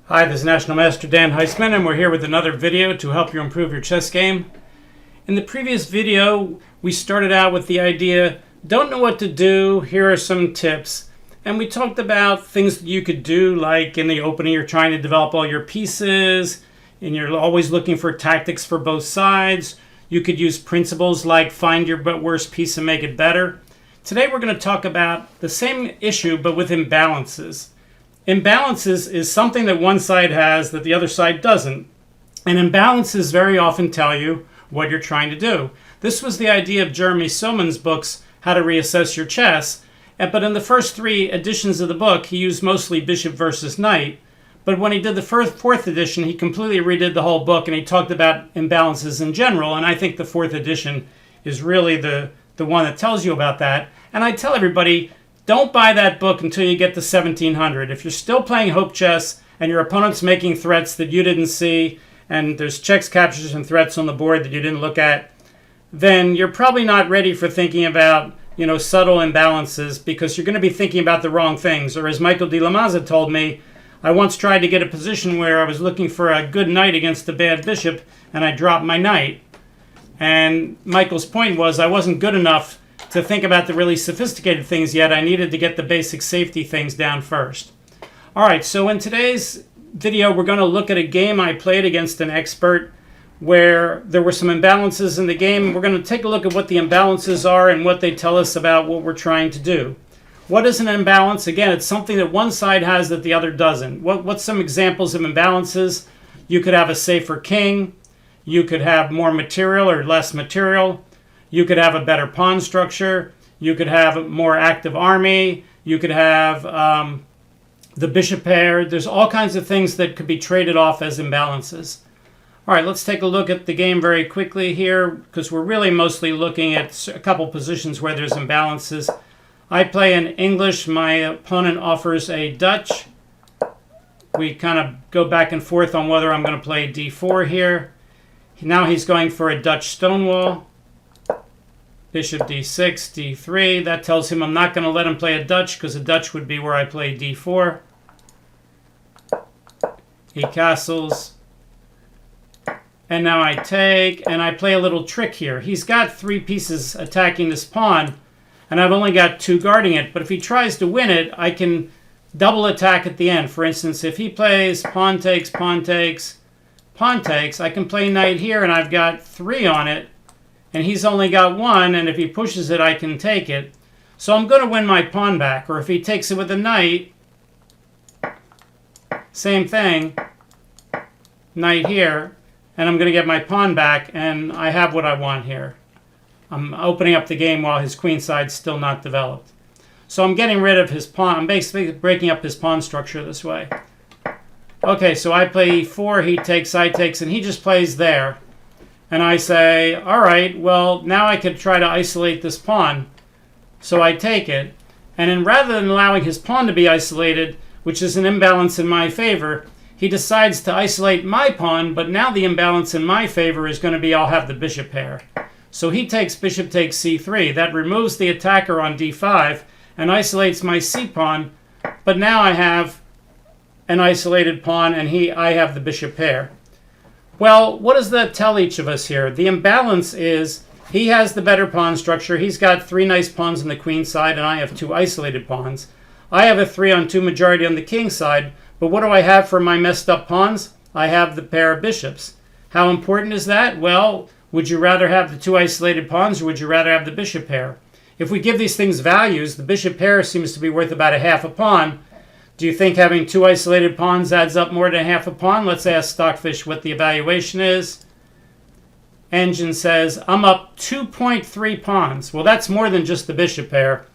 Hi, this is National Master Dan Heisman, and we're here with another video to help you improve your chess game. In the previous video, we started out with the idea, don't know what to do, here are some tips. And we talked about things that you could do, like in the opening, you're trying to develop all your pieces, and you're always looking for tactics for both sides. You could use principles like find your worst piece and make it better. Today we're going to talk about the same issue, but with imbalances. Imbalances is something that one side has that the other side doesn't. And imbalances very often tell you what you're trying to do. This was the idea of Jeremy Soman's books, How to Reassess Your Chess. But in the first three editions of the book, he used mostly bishop versus knight. But when he did the fourth edition, he completely redid the whole book and he talked about imbalances in general. And I think the fourth edition is really the one that tells you about that. And I tell everybody, don't buy that book until you get to 1700. If you're still playing hope chess and your opponent's making threats that you didn't see, and there's checks, captures, and threats on the board that you didn't look at, then you're probably not ready for thinking about, subtle imbalances, because you're going to be thinking about the wrong things. Or as Michael de la Maza told me, I once tried to get a position where I was looking for a good knight against a bad bishop, and I dropped my knight. And Michael's point was I wasn't good enough to think about the really sophisticated things yet. I needed to get the basic safety things down first. All right, so in today's video, we're going to look at a game I played against an expert where there were some imbalances in the game. We're going to take a look at what the imbalances are and what they tell us about what we're trying to do. What is an imbalance? Again, it's something that one side has that the other doesn't. What's some examples of imbalances? You could have a safer king. You could have more material or less material. You could have a better pawn structure. You could have a more active army. You could have the bishop pair. There's all kinds of things that could be traded off as imbalances. All right, let's take a look at the game very quickly here, because we're really mostly looking at a couple positions where there's imbalances. I play in English. My opponent offers a Dutch. We kind of go back and forth on whether I'm going to play d4 here. Now he's going for a Dutch stonewall. Bishop d6, d3. That tells him I'm not going to let him play a Dutch, because a Dutch would be where I play d4. He castles. And now I take, and I play a little trick here. He's got three pieces attacking this pawn, and I've only got two guarding it. But if he tries to win it, I can double attack at the end. For instance, if he plays pawn takes, pawn takes, pawn takes, I can play knight here, and I've got three on it. And he's only got one, and if he pushes it, I can take it. So I'm going to win my pawn back. Or if he takes it with a knight, same thing, knight here, and I'm going to get my pawn back, and I have what I want here. I'm opening up the game while his queen side's still not developed. So I'm getting rid of his pawn. I'm basically breaking up his pawn structure this way. Okay, so I play e4, he takes, I takes, and he just plays there. And I say, all right, well, now I could try to isolate this pawn. So I take it. And then rather than allowing his pawn to be isolated, which is an imbalance in my favor, he decides to isolate my pawn, but now the imbalance in my favor is going to be I'll have the bishop pair. So he takes bishop takes c3. That removes the attacker on d5 and isolates my c-pawn, but now I have an isolated pawn and I have the bishop pair. Well, what does that tell each of us here? The imbalance is he has the better pawn structure. He's got three nice pawns on the queen side, and I have two isolated pawns. I have a 3-on-2 majority on the king side, but what do I have for my messed up pawns? I have the pair of bishops. How important is that? Well, would you rather have the two isolated pawns, or would you rather have the bishop pair? If we give these things values, the bishop pair seems to be worth about a half a pawn. Do you think having two isolated pawns adds up more than half a pawn? Let's ask Stockfish what the evaluation is. Engine says, I'm up 2.3 pawns. Well, that's more than just the bishop pair.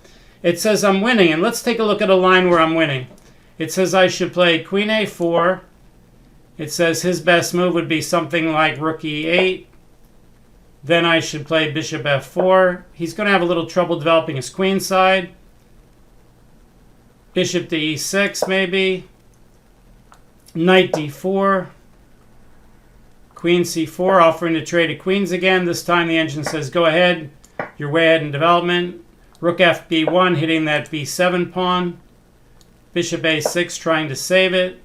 It says I'm winning, and let's take a look at a line where I'm winning. It says I should play queen a4. It says his best move would be something like rook e8. Then I should play bishop f4. He's going to have a little trouble developing his queen side. Bishop to e6 maybe. Knight d4. Queen c4, offering to trade of queens again. This time the engine says go ahead. You're way ahead in development. Rook f b1, hitting that b7 pawn. Bishop a6, trying to save it.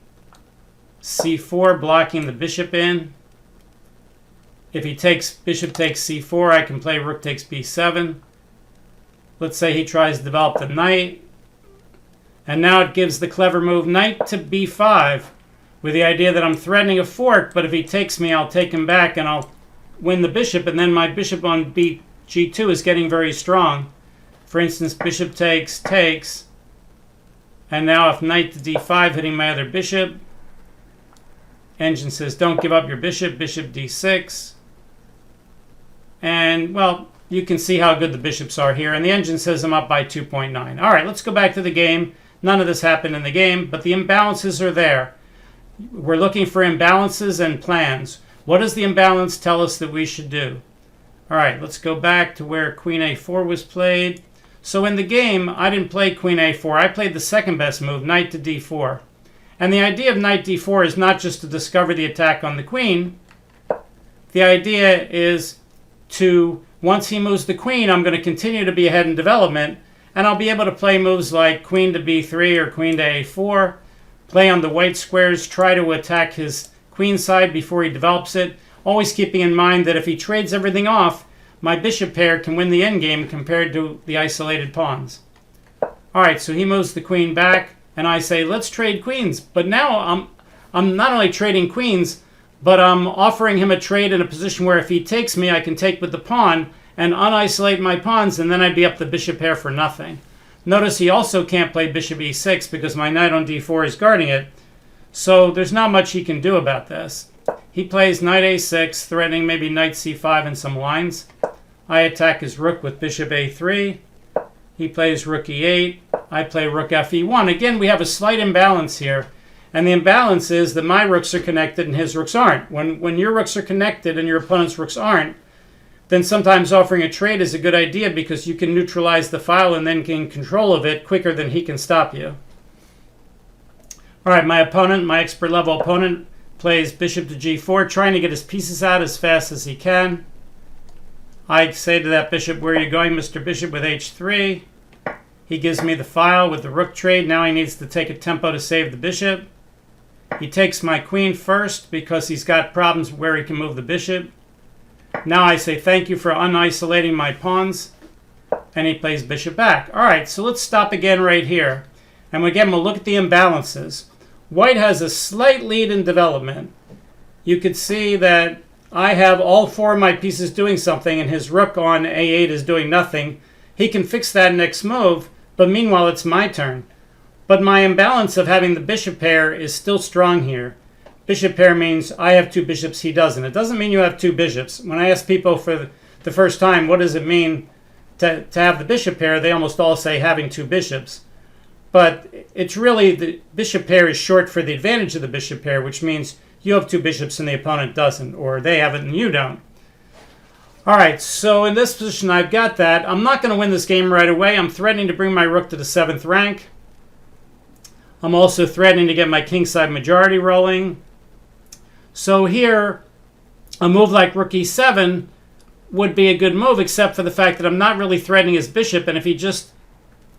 c4, blocking the bishop in. If he takes bishop takes c4, I can play rook takes b7. Let's say he tries to develop the knight. And now it gives the clever move knight to b5 with the idea that I'm threatening a fork, but if he takes me, I'll take him back and I'll win the bishop, and then my bishop on g2 is getting very strong. For instance, bishop takes, takes, and now if knight to d5 hitting my other bishop, engine says don't give up your bishop, bishop d6. And, well, you can see how good the bishops are here, and the engine says I'm up by 2.9. All right, let's go back to the game. None of this happened in the game, but the imbalances are there. We're looking for imbalances and plans. What does the imbalance tell us that we should do? All right, let's go back to where queen a4 was played. So in the game, I didn't play queen a4. I played the second best move, knight to d4. And the idea of knight d4 is not just to discover the attack on the queen. The idea is to, once he moves the queen, I'm going to continue to be ahead in development, and I'll be able to play moves like queen to b3 or queen to a4, play on the white squares, try to attack his queen side before he develops it, always keeping in mind that if he trades everything off, my bishop pair can win the endgame compared to the isolated pawns. All right, so he moves the queen back, and I say, let's trade queens. But now I'm not only trading queens, but I'm offering him a trade in a position where if he takes me, I can take with the pawn and unisolate my pawns, and then I'd be up the bishop pair for nothing. Notice he also can't play bishop e6 because my knight on d4 is guarding it. So there's not much he can do about this. He plays knight a6, threatening maybe knight c5 and some lines. I attack his rook with bishop a3. He plays rook e8. I play rook fe1. Again, we have a slight imbalance here. And the imbalance is that my rooks are connected and his rooks aren't. When your rooks are connected and your opponent's rooks aren't, then sometimes offering a trade is a good idea because you can neutralize the file and then gain control of it quicker than he can stop you. All right, my opponent, my expert level opponent, plays bishop to g4, trying to get his pieces out as fast as he can. I say to that bishop, where are you going, Mr. Bishop, with h3? He gives me the file with the rook trade. Now he needs to take a tempo to save the bishop. He takes my queen first because he's got problems where he can move the bishop. Now I say thank you for unisolating my pawns, and he plays bishop back. All right, so let's stop again right here. And again, we'll look at the imbalances. White has a slight lead in development. You could see that I have all four of my pieces doing something, and his rook on a8 is doing nothing. He can fix that next move, but meanwhile it's my turn. But my imbalance of having the bishop pair is still strong here. Bishop pair means I have two bishops, he doesn't. It doesn't mean you have two bishops. When I ask people for the first time, what does it mean to have the bishop pair, they almost all say having two bishops. But it's really the bishop pair is short for the advantage of the bishop pair, which means you have two bishops and the opponent doesn't, or they have it and you don't. All right, so in this position, I've got that. I'm not going to win this game right away. I'm threatening to bring my rook to the 7th rank. I'm also threatening to get my kingside majority rolling. So here, a move like rook e7 would be a good move, except for the fact that I'm not really threatening his bishop, and if he just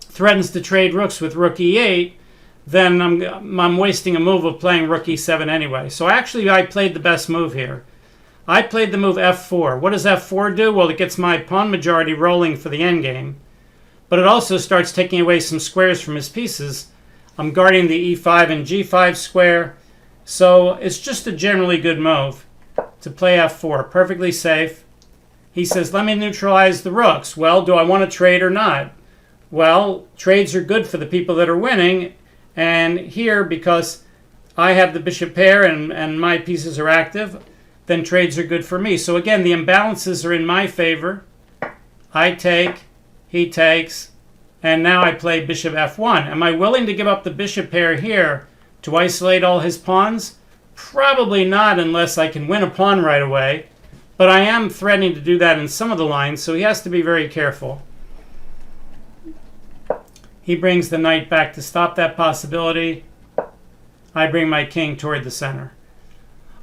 threatens to trade rooks with rook e8, then I'm wasting a move of playing rook e7 anyway. So actually, I played the best move here. I played the move f4. What does f4 do? Well, it gets my pawn majority rolling for the endgame, but it also starts taking away some squares from his pieces. I'm guarding the e5 and g5 square, so it's just a generally good move to play f4, perfectly safe. He says, let me neutralize the rooks. Well, do I want to trade or not? Well, trades are good for the people that are winning, and here, because I have the bishop pair and my pieces are active, then trades are good for me. So again, the imbalances are in my favor. I take, he takes, and now I play bishop f1. Am I willing to give up the bishop pair here to isolate all his pawns? Probably not, unless I can win a pawn right away. But I am threatening to do that in some of the lines, so he has to be very careful. He brings the knight back to stop that possibility. I bring my king toward the center.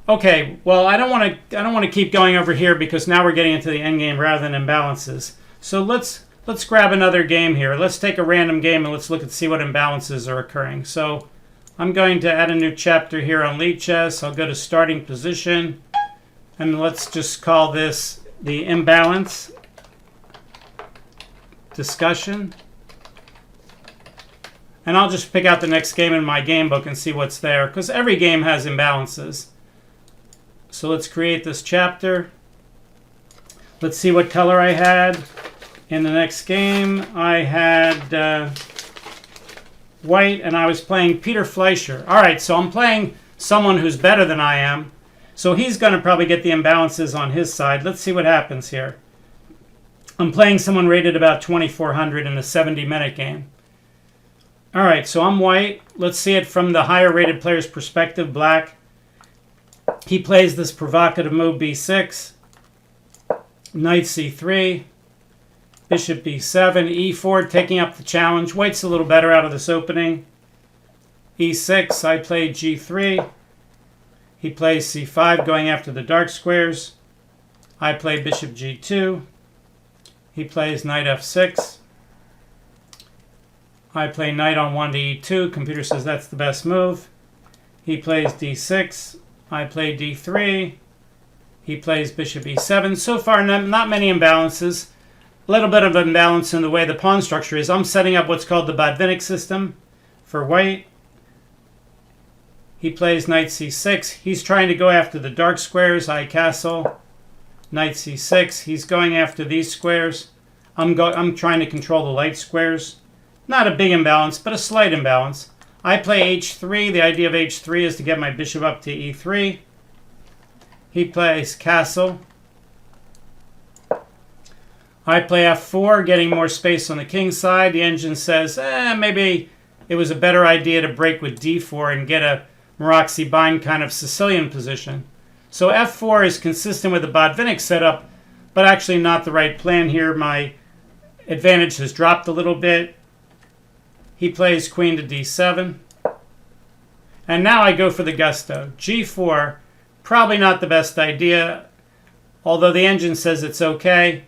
Okay, well, I don't want to keep going over here because now we're getting into the endgame rather than imbalances. So let's grab another game here. Let's take a random game and let's look and see what imbalances are occurring. So I'm going to add a new chapter here on lead chess. I'll go to starting position, and let's just call this the imbalance discussion. And I'll just pick out the next game in my game book and see what's there, because every game has imbalances. So let's create this chapter. Let's see what color I had. In the next game, I had white, and I was playing Peter Fleischer. All right, so I'm playing someone who's better than I am. So he's going to probably get the imbalances on his side. Let's see what happens here. I'm playing someone rated about 2,400 in a 70-minute game. All right, so I'm white. Let's see it from the higher rated player's perspective, black. He plays this provocative move, b6, knight c3, bishop b7, e4, taking up the challenge. White's a little better out of this opening. e6, I play g3. He plays c5, going after the dark squares. I play bishop g2. He plays knight f6. I play knight on 1 to e2. Computer says that's the best move. He plays d6. I play d3. He plays bishop e7. So far, not many imbalances. A little bit of imbalance in the way the pawn structure is. I'm setting up what's called the Botvinnik system for white. He plays knight c6. He's trying to go after the dark squares. I castle. Knight c6. He's going after these squares. I'm trying to control the light squares. Not a big imbalance, but a slight imbalance. I play h3. The idea of h3 is to get my bishop up to e3. He plays castle. I play f4, getting more space on the king side. The engine says, maybe it was a better idea to break with d4 and get a Maroczy bind kind of Sicilian position. So f4 is consistent with the Botvinnik setup, but actually not the right plan here. My advantage has dropped a little bit. He plays queen to d7. And now I go for the gusto. g4, probably not the best idea, although the engine says it's okay.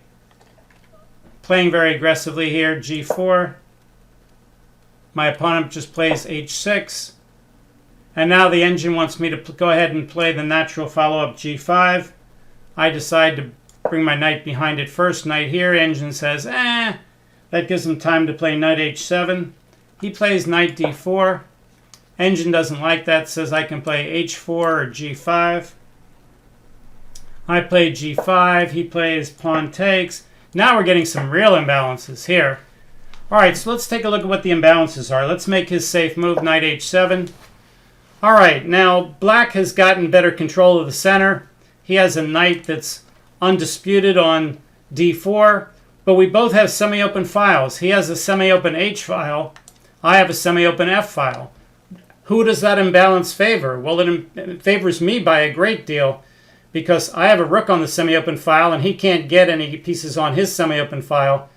Playing very aggressively here, g4. My opponent just plays h6. And now the engine wants me to go ahead and play the natural follow-up g5. I decide to bring my knight behind it first. Knight here. Engine says, that gives him time to play knight h7. He plays knight d4. Engine doesn't like that, says I can play h4 or g5. I play g5. He plays pawn takes. Now we're getting some real imbalances here. All right, so let's take a look at what the imbalances are. Let's make his safe move, knight h7. All right, now black has gotten better control of the center. He has a knight that's undisputed on d4, but we both have semi-open files. He has a semi-open h file. I have a semi-open f file. Who does that imbalance favor? Well, it favors me by a great deal because I have a rook on the semi-open file and he can't get any pieces on his semi-open file.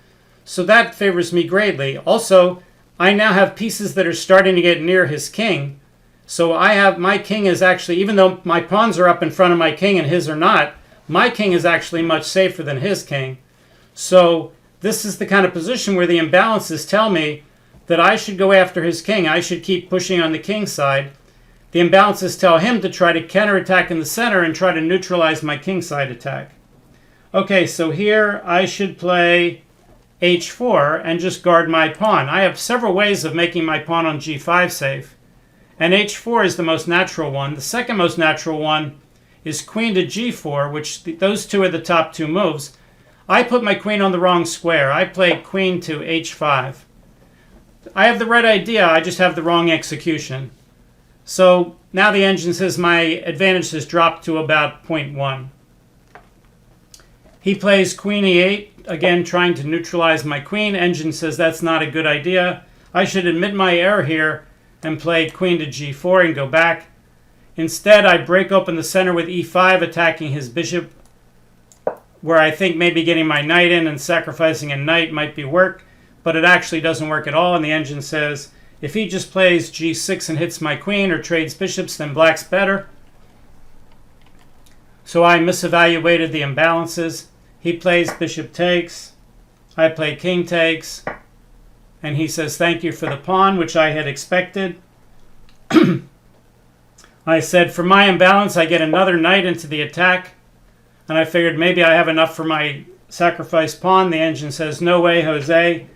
So that favors me greatly. Also, I now have pieces that are starting to get near his king. So I have, my king is actually, even though my pawns are up in front of my king and his are not, my king is actually much safer than his king. So this is the kind of position where the imbalances tell me that I should go after his king. I should keep pushing on the king side. The imbalances tell him to try to counterattack in the center and try to neutralize my king side attack. Okay, so here I should play h4 and just guard my pawn. I have several ways of making my pawn on g5 safe. And h4 is the most natural one. The second most natural one is queen to g4, which those two are the top two moves. I put my queen on the wrong square. I play queen to h5. I have the right idea, I just have the wrong execution. So now the engine says my advantage has dropped to about 0.1. He plays queen e8, again trying to neutralize my queen. Engine says that's not a good idea. I should admit my error here and play queen to g4 and go back. Instead, I break open the center with e5, attacking his bishop, where I think maybe getting my knight in and sacrificing a knight might be work. But it actually doesn't work at all, and the engine says, if he just plays g6 and hits my queen or trades bishops, then black's better. So I misevaluated the imbalances. He plays bishop takes. I play king takes. And he says, thank you for the pawn, which I had expected. I said, for my imbalance, I get another knight into the attack. And I figured maybe I have enough for my sacrificed pawn. The engine says, no way, Jose.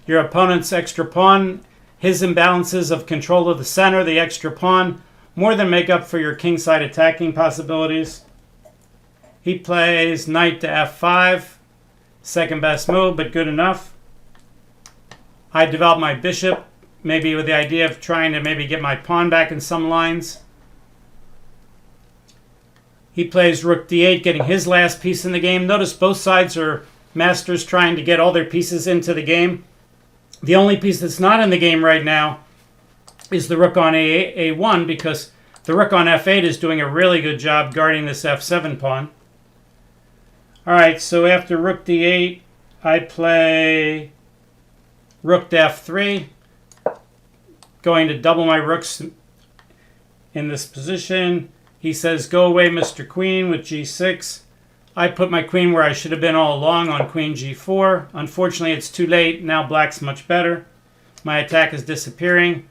Your opponent's extra pawn, his imbalances of control of the center, the extra pawn, more than make up for your kingside attacking possibilities. He plays knight to f5. Second best move, but good enough. I develop my bishop, maybe with the idea of trying to maybe get my pawn back in some lines. He plays rook d8, getting his last piece in the game. Notice both sides are masters trying to get all their pieces into the game. The only piece that's not in the game right now is the rook on a1, because the rook on f8 is doing a really good job guarding this f7 pawn. All right, so after rook d8, I play rook to f3, going to double my rooks in this position. He says, go away, Mr. Queen, with g6. I put my queen where I should have been all along, on queen g4. Unfortunately, it's too late. Now black's much better. My attack is disappearing.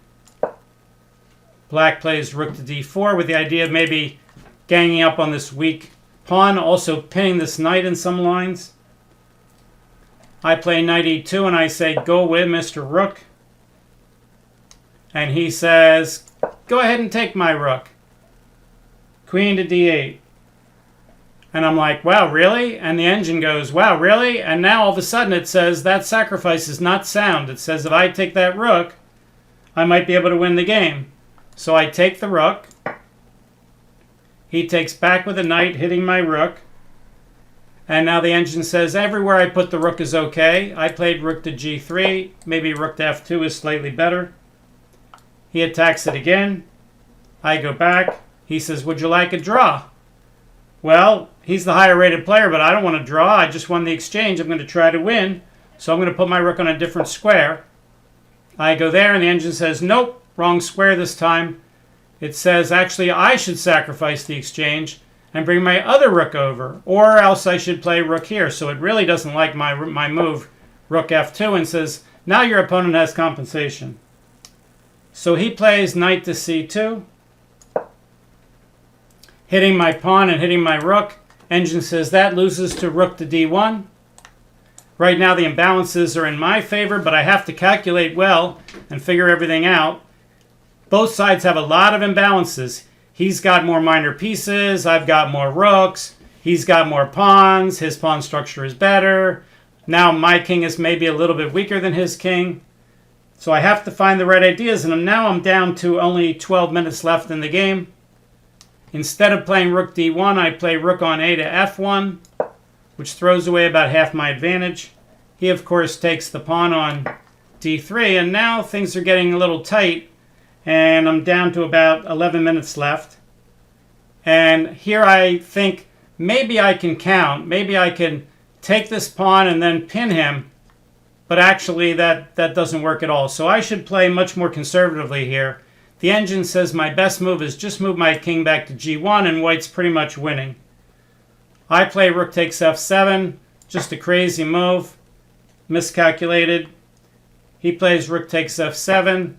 Black plays rook to d4 with the idea of maybe ganging up on this weak pawn, also pinning this knight in some lines. I play knight e2 and I say, go away, Mr. Rook. And he says, go ahead and take my rook. Queen to d8. And I'm like, wow, really? And the engine goes, wow, really? And now all of a sudden it says that sacrifice is not sound. It says if I take that rook, I might be able to win the game. So I take the rook. He takes back with a knight, hitting my rook. And now the engine says everywhere I put the rook is okay. I played rook to g3. Maybe rook to f2 is slightly better. He attacks it again. I go back. He says, would you like a draw? Well, he's the higher rated player, but I don't want to draw. I just won the exchange. I'm going to try to win. So I'm going to put my rook on a different square. I go there, and the engine says, nope, wrong square this time. It says, actually, I should sacrifice the exchange and bring my other rook over, or else I should play rook here. So it really doesn't like my move, rook f2, and says, now your opponent has compensation. So he plays knight to c2, hitting my pawn and hitting my rook. Engine says that loses to rook to d1. Right now the imbalances are in my favor, but I have to calculate well and figure everything out. Both sides have a lot of imbalances. He's got more minor pieces. I've got more rooks. He's got more pawns. His pawn structure is better. Now my king is maybe a little bit weaker than his king. So I have to find the right ideas, and now I'm down to only 12 minutes left in the game. Instead of playing rook d1, I play rook on a to f1, which throws away about half my advantage. He, of course, takes the pawn on d3, and now things are getting a little tight, and I'm down to about 11 minutes left. And here I think maybe I can count. Maybe I can take this pawn and then pin him, but actually that doesn't work at all. So I should play much more conservatively here. The engine says my best move is just move my king back to g1, and white's pretty much winning. I play rook takes f7, just a crazy move, miscalculated. He plays rook takes f7.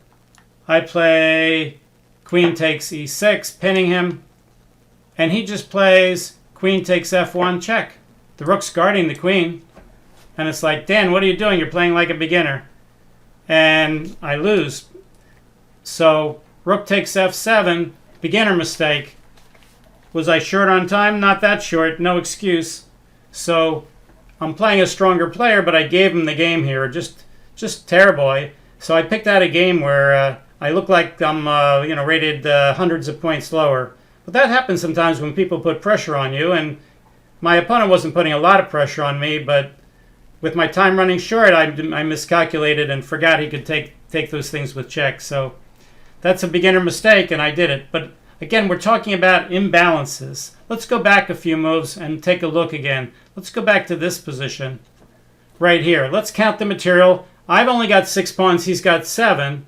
I play queen takes e6, pinning him. And he just plays queen takes f1, check. The rook's guarding the queen. And it's like, Dan, what are you doing? You're playing like a beginner. And I lose. So rook takes f7, beginner mistake. Was I short on time? Not that short, no excuse. So I'm playing a stronger player, but I gave him the game here. Just terrible. So I picked out a game where I look like I'm rated hundreds of points lower. But that happens sometimes when people put pressure on you, and my opponent wasn't putting a lot of pressure on me, but with my time running short, I miscalculated and forgot he could take those things with check. So that's a beginner mistake, and I did it. But again, we're talking about imbalances. Let's go back a few moves and take a look again. Let's go back to this position right here. Let's count the material. I've only got 6 pawns. He's got 7.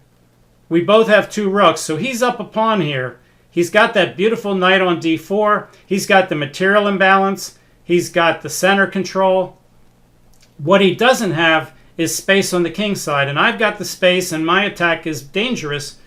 We both have 2 rooks, so he's up a pawn here. He's got that beautiful knight on d4. He's got the material imbalance. He's got the center control. What he doesn't have is space on the king side, and I've got the space, and my attack is dangerous.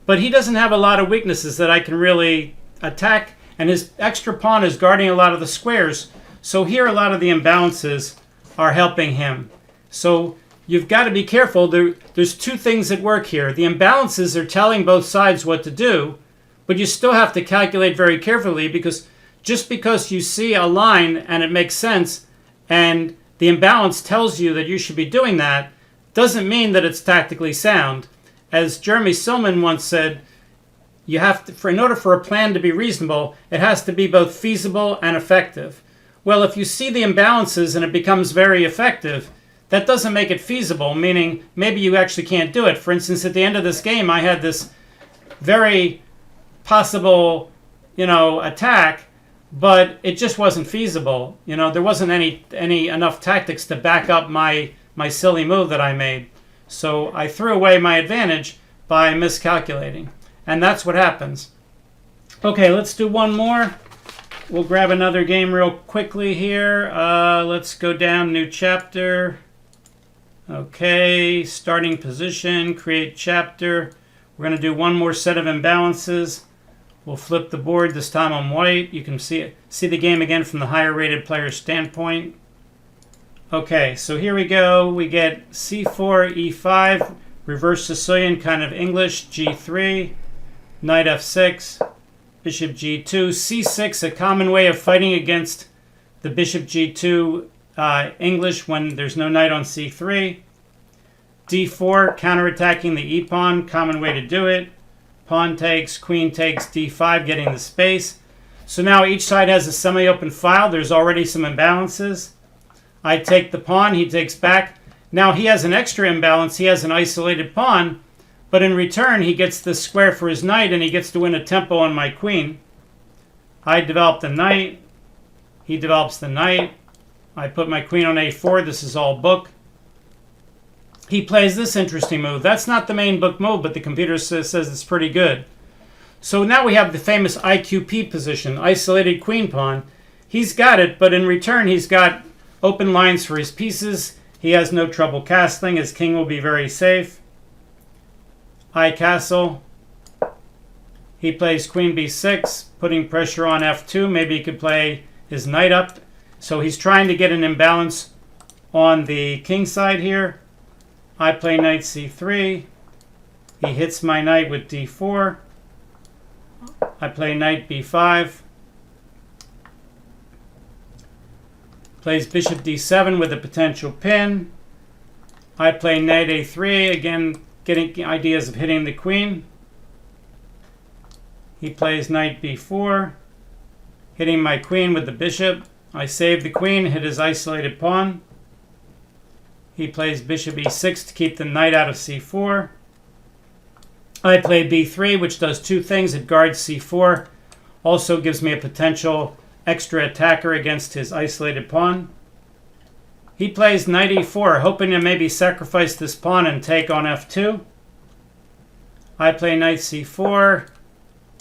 But he doesn't have a lot of weaknesses that I can really attack, and his extra pawn is guarding a lot of the squares. So here a lot of the imbalances are helping him. So you've got to be careful. There's two things at work here. The imbalances are telling both sides what to do, but you still have to calculate very carefully, because just because you see a line and it makes sense and the imbalance tells you that you should be doing that, doesn't mean that it's tactically sound. As Jeremy Silman once said, you have to, in order for a plan to be reasonable, it has to be both feasible and effective. Well, if you see the imbalances and it becomes very effective, that doesn't make it feasible, meaning maybe you actually can't do it. For instance, at the end of this game, I had this very possible, attack, but it just wasn't feasible. There wasn't any enough tactics to back up my silly move that I made. So I threw away my advantage by miscalculating. And that's what happens. Okay, let's do one more. We'll grab another game real quickly here. Let's go down, new chapter. Okay, starting position, create chapter. We're going to do one more set of imbalances. We'll flip the board, this time on white. You can see the game again from the higher rated player's standpoint. Okay, so here we go. We get c4, e5, reverse Sicilian kind of English, g3, knight f6, bishop g2, c6, a common way of fighting against the bishop g2 English when there's no knight on c3. d4, counterattacking the e-pawn, common way to do it. Pawn takes, queen takes, d5, getting the space. So now each side has a semi-open file. There's already some imbalances. I take the pawn, he takes back. Now he has an extra imbalance. He has an isolated pawn, but in return he gets this square for his knight, and he gets to win a tempo on my queen. I develop the knight. He develops the knight. I put my queen on a4. This is all book. He plays this interesting move. That's not the main book move, but the computer says it's pretty good. So now we have the famous IQP position, isolated queen pawn. He's got it, but in return he's got open lines for his pieces. He has no trouble castling. His king will be very safe. I castle. He plays queen b6, putting pressure on f2. Maybe he could play his knight up. So he's trying to get an imbalance on the king side here. I play knight c3. He hits my knight with d4. I play knight b5. Plays bishop d7 with a potential pin. I play knight a3, again getting ideas of hitting the queen. He plays knight b4, hitting my queen with the bishop. I save the queen, hit his isolated pawn. He plays bishop e6 to keep the knight out of c4. I play b3, which does two things. It guards c4, also gives me a potential extra attacker against his isolated pawn. He plays knight e4, hoping to maybe sacrifice this pawn and take on f2. I play knight c4.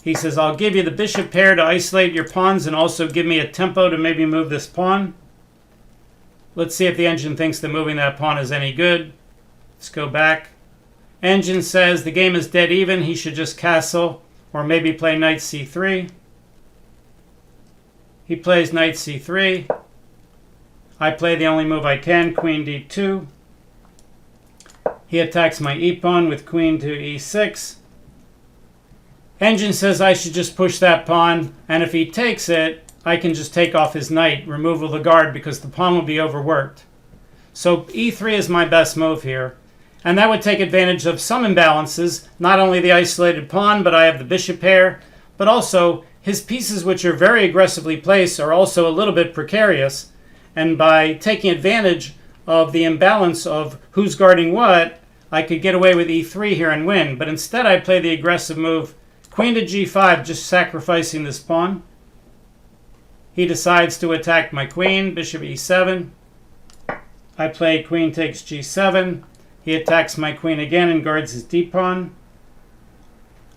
He says, I'll give you the bishop pair to isolate your pawns and also give me a tempo to maybe move this pawn. Let's see if the engine thinks that moving that pawn is any good. Let's go back. Engine says the game is dead even. He should just castle or maybe play knight c3. He plays knight c3. I play the only move I can, queen d2. He attacks my e-pawn with queen to e6. Engine says I should just push that pawn, and if he takes it, I can just take off his knight, removal of the guard, because the pawn will be overworked. So e3 is my best move here. And that would take advantage of some imbalances, not only the isolated pawn, but I have the bishop pair, but also his pieces, which are very aggressively placed, are also a little bit precarious. And by taking advantage of the imbalance of who's guarding what, I could get away with e3 here and win. But instead I play the aggressive move, queen to g5, just sacrificing this pawn. He decides to attack my queen, bishop e7. I play queen takes g7. He attacks my queen again and guards his d-pawn.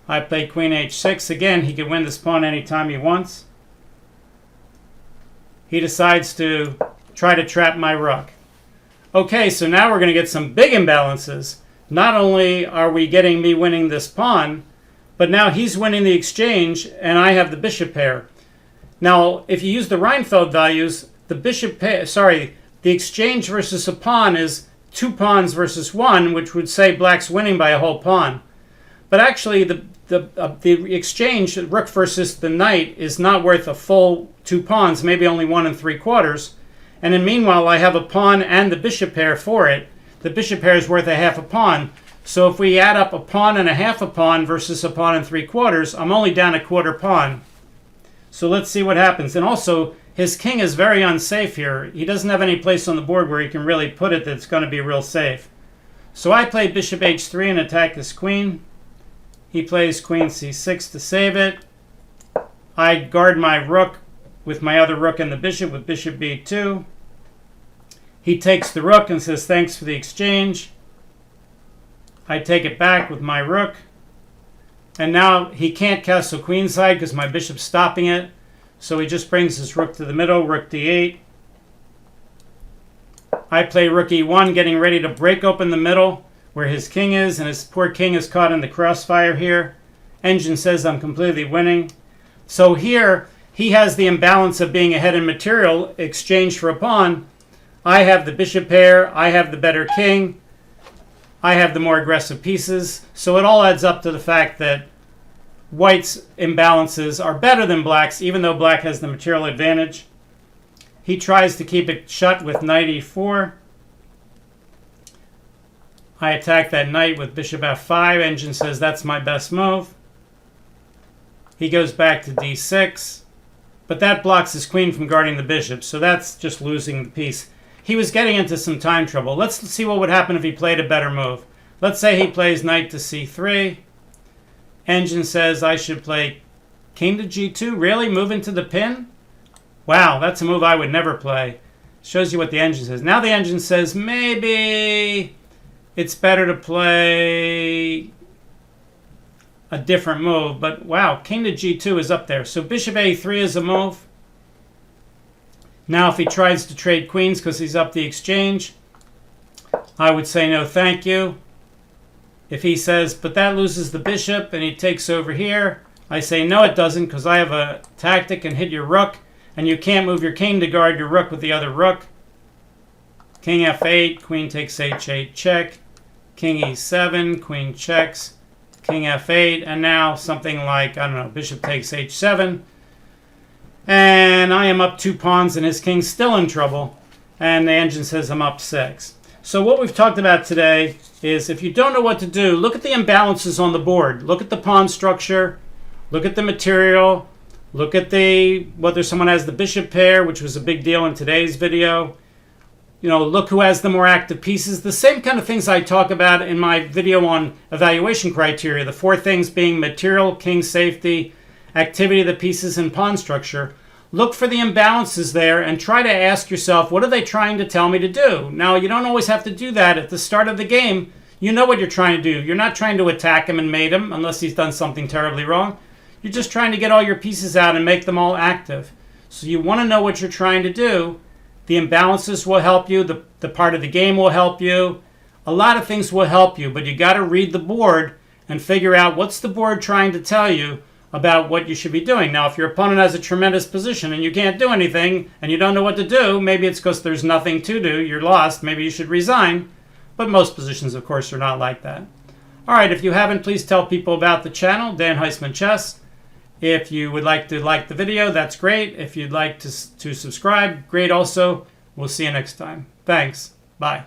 I play queen h6. Again, he can win this pawn anytime he wants. He decides to try to trap my rook. Okay, so now we're going to get some big imbalances. Not only are we getting me winning this pawn, But now he's winning the exchange, and I have the bishop pair. Now, if you use the Reinfeld values, the exchange versus a pawn is 2 pawns versus 1, which would say black's winning by a whole pawn. But actually, the exchange, rook versus the knight, is not worth a full 2 pawns, maybe only 1 3/4. And then meanwhile, I have a pawn and the bishop pair for it. The bishop pair is worth a half a pawn. So if we add up a pawn and a half a pawn versus a pawn and 3/4, I'm only down a quarter pawn. So let's see what happens. And also, his king is very unsafe here. He doesn't have any place on the board where he can really put it that's going to be real safe. So I play bishop h3 and attack his queen. He plays queen c6 to save it. I guard my rook with my other rook and the bishop with bishop b2. He takes the rook and says thanks for the exchange. I take it back with my rook. And now he can't castle queenside because my bishop's stopping it. So he just brings his rook to the middle, rook d8. I play rook e1, getting ready to break open the middle where his king is, and his poor king is caught in the crossfire here. Engine says I'm completely winning. So here, he has the imbalance of being ahead in material, exchanged for a pawn. I have the bishop pair, I have the better king, I have the more aggressive pieces. So it all adds up to the fact that white's imbalances are better than black's, even though black has the material advantage. He tries to keep it shut with knight e4. I attack that knight with bishop f5. Engine says that's my best move. He goes back to d6. But that blocks his queen from guarding the bishop, so that's just losing the piece. He was getting into some time trouble. Let's see what would happen if he played a better move. Let's say he plays knight to c3. Engine says I should play king to g2. Really? Move into the pin? Wow, that's a move I would never play. Shows you what the engine says. Now the engine says maybe it's better to play a different move. But wow, king to g2 is up there. So bishop a3 is a move. Now if he tries to trade queens because he's up the exchange, I would say no thank you. If he says, but that loses the bishop, and he takes over here, I say, no, it doesn't, because I have a tactic and hit your rook, and you can't move your king to guard your rook with the other rook. King f8, queen takes h8, check. King e7, queen checks. King f8, and now something like, I don't know, bishop takes h7. And I am up 2 pawns, and his king's still in trouble. And the engine says I'm up 6. So what we've talked about today is if you don't know what to do, look at the imbalances on the board. Look at the pawn structure. Look at the material. Look at whether someone has the bishop pair, which was a big deal in today's video. You know, look who has the more active pieces. The same kind of things I talk about in my video on evaluation criteria. The 4 things being material, king safety, activity of the pieces, and pawn structure. Look for the imbalances there and try to ask yourself, what are they trying to tell me to do? Now, you don't always have to do that at the start of the game. You know what you're trying to do. You're not trying to attack him and mate him unless he's done something terribly wrong. You're just trying to get all your pieces out and make them all active. So you want to know what you're trying to do. The imbalances will help you. The part of the game will help you. A lot of things will help you, but you got to read the board and figure out what's the board trying to tell you about what you should be doing. Now, if your opponent has a tremendous position and you can't do anything and you don't know what to do, maybe it's because there's nothing to do. You're lost. Maybe you should resign. But most positions, of course, are not like that. All right, if you haven't, please tell people about the channel, Dan Heisman Chess. If you would like to like the video, that's great. If you'd like to subscribe, great also. We'll see you next time. Thanks. Bye.